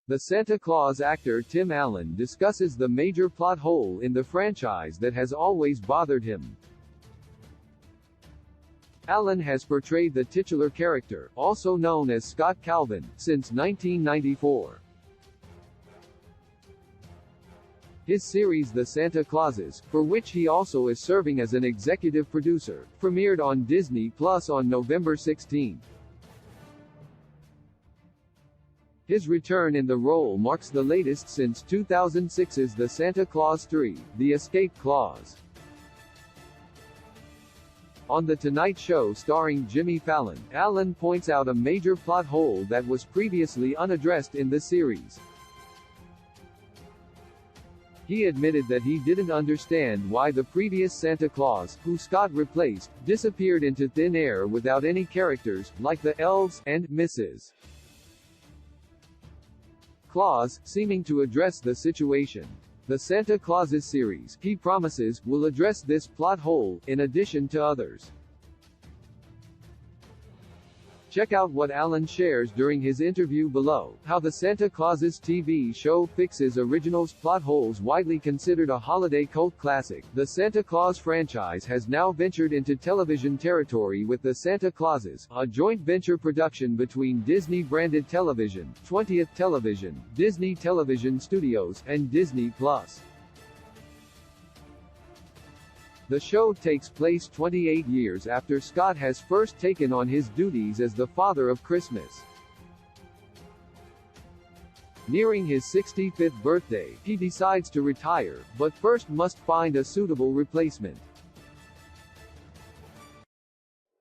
The Santa Claus actor Tim Allen discusses the major plot hole in the franchise that has always bothered him. Allen has portrayed the titular character, also known as Scott Calvin, since 1994. His series The Santa Clauses, for which he also is serving as an executive producer, premiered on Disney Plus on November 16. His return in the role marks the latest since 2006's The Santa Claus 3, The Escape Clause. On The Tonight Show starring Jimmy Fallon, Allen points out a major plot hole that was previously unaddressed in the series. He admitted that he didn't understand why the previous Santa Claus, who Scott replaced, disappeared into thin air without any characters, like the elves, and Mrs. Claus, seeming to address the situation. The Santa Clauses series, he promises, will address this plot hole, in addition to others. Check out what Allen shares during his interview below, how the Santa Clauses TV show fixes originals plot holes. Widely considered a holiday cult classic, the Santa Claus franchise has now ventured into television territory with The Santa Clauses, a joint venture production between Disney-branded television, 20th Television, Disney Television Studios, and Disney+. The show takes place 28 years after Scott has first taken on his duties as the Father of Christmas. Nearing his 65th birthday, he decides to retire, but first must find a suitable replacement.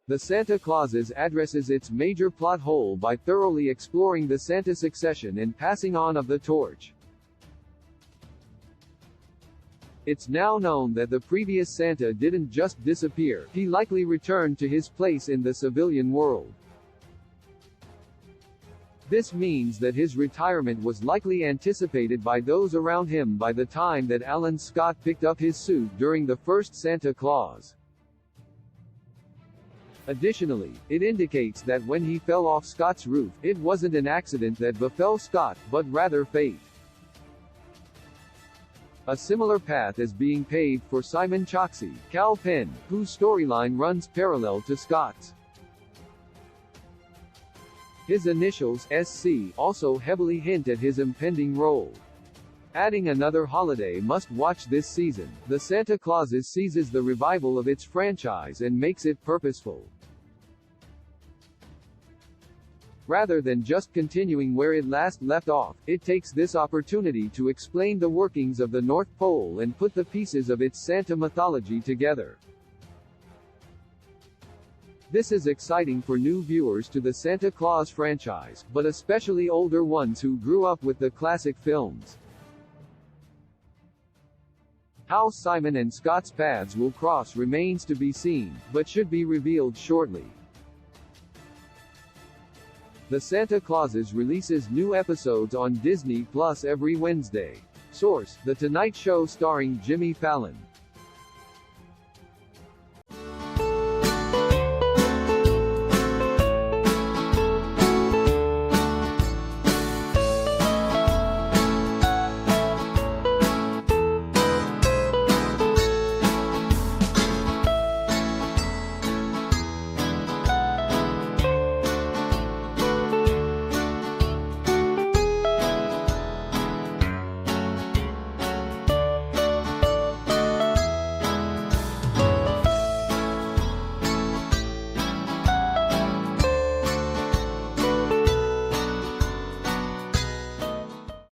The Santa Clauses addresses its major plot hole by thoroughly exploring the Santa succession and passing on of the torch. It's now known that the previous Santa didn't just disappear, he likely returned to his place in the civilian world. This means that his retirement was likely anticipated by those around him by the time that Alan Scott picked up his suit during the first Santa Claus. Additionally, it indicates that when he fell off Scott's roof, it wasn't an accident that befell Scott, but rather fate. A similar path is being paved for Simon Choksi, Cal Penn, whose storyline runs parallel to Scott's. His initials, SC, also heavily hint at his impending role. Adding another holiday must-watch this season, The Santa Clauses seizes the revival of its franchise and makes it purposeful. Rather than just continuing where it last left off, it takes this opportunity to explain the workings of the North Pole and put the pieces of its Santa mythology together. This is exciting for new viewers to the Santa Claus franchise, but especially older ones who grew up with the classic films. How Simon and Scott's paths will cross remains to be seen, but should be revealed shortly. The Santa Clauses releases new episodes on Disney Plus every Wednesday. Source: The Tonight Show starring Jimmy Fallon.